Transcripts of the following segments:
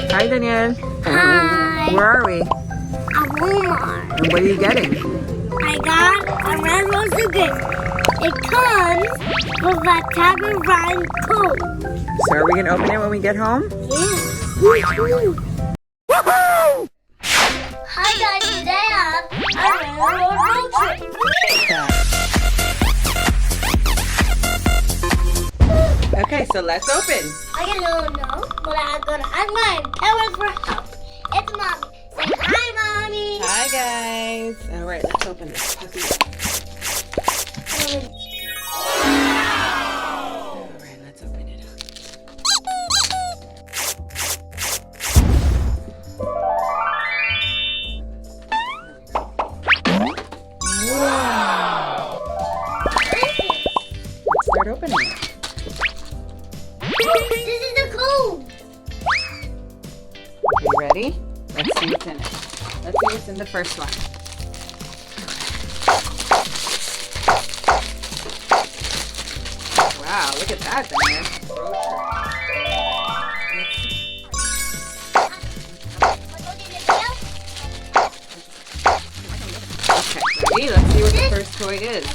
Hi, Danielle. Hi. Where are we? At Walmart. And what are you getting? I got a red rose Suitcase. It comes with a Tabby Ryan coat. So are we going to open it when we get home? Yeah. Woohoo! Hi guys, today I'm on a road trip. Okay, so let's open. I don't know, but I'm gonna ask my parents for help. It's Mommy. Say hi, Mommy. Hi, guys. All right, let's open this puppy up. All right, let's open it up. Wow. Let's start opening it. This is the code. You ready? Let's see what's in it. Let's see what's in the first one. Wow, look at that, Diane. Road trip. Okay, ready? Let's see what the first toy is.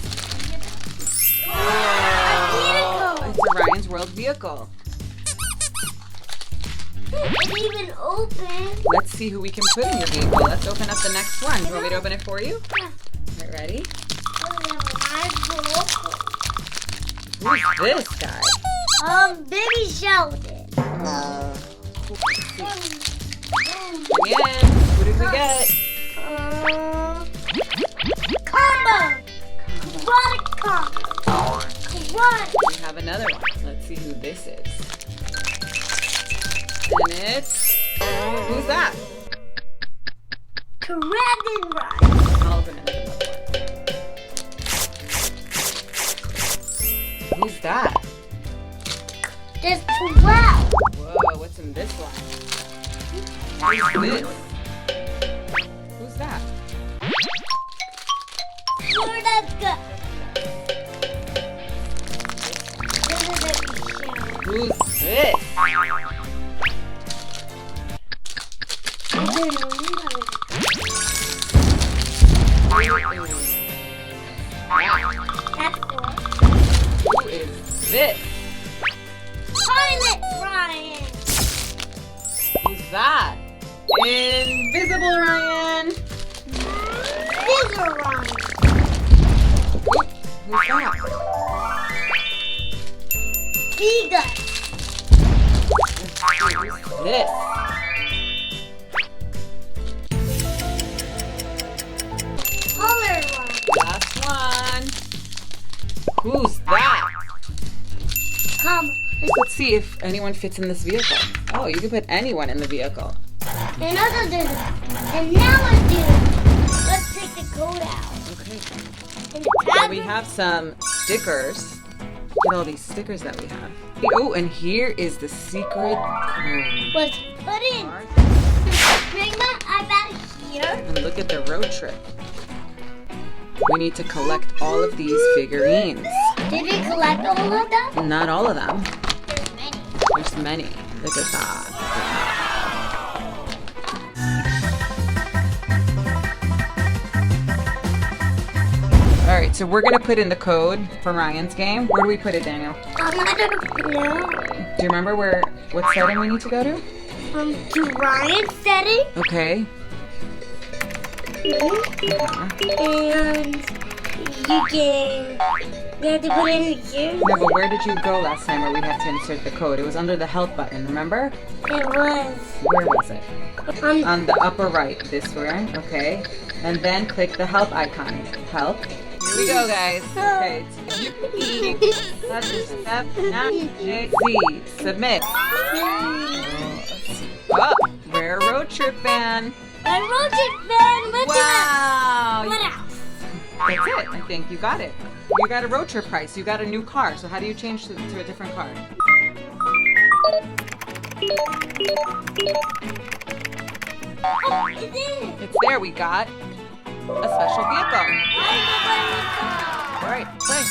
Wow, it's a Ryan's World vehicle. It's even open. Let's see who we can put in your vehicle. Let's open up the next one. Do you want me to open it for you? Yeah. All right, ready? Oh, Who's this guy? Baby Sheldon. Danielle, who did we get? Combo. Combo. We have another one. Let's see who this is. And it's... Who's that? Dragon Ride. I'll open it. Who's that? There's 12. Whoa, what's in this one? Who's this? Who's that? Florida Go. This is Baby Sheldon. Who's this? That's cool. Who is this? Pilot Ryan. Who's that? Invisible Ryan. Bigger Ryan. Who's that? Bigger. Who's this? Color Ryan. Last one. Who's that? Come. Let's see if anyone fits in this vehicle. Oh, you can put anyone in the vehicle. And also do that. And now let's do it. Let's take the code out. Okay. And the So tab. we have some stickers. Look at all these stickers that we have. Oh, and here is the secret code. Let's put in. Bring my iPad here. And look at the road trip. We need to collect all of these figurines. Did we collect all of them? Not all of them. There's many. There's many. Look at that. All right, so we're gonna put in the code for Ryan's game. Where do we put it, Daniel? I don't know. Do you remember what setting we need to go to? To Ryan's setting. Okay. And we have to put it in here. No, but where did you go last time where we had to insert the code? It was under the help button, remember? It was. Where was it? Um, On the upper right, this one, okay. And then click the help icon. Help. Here we go, guys. Okay. Step 9, submit. Oh, we're a road trip fan. I wrote it, Ben. What's Wow. What else? That's it. I think you got it. You got a road trip price. You got a new car. So how do you change to a different car? Oh, it's in. It's there. We got a special vehicle. All right, play.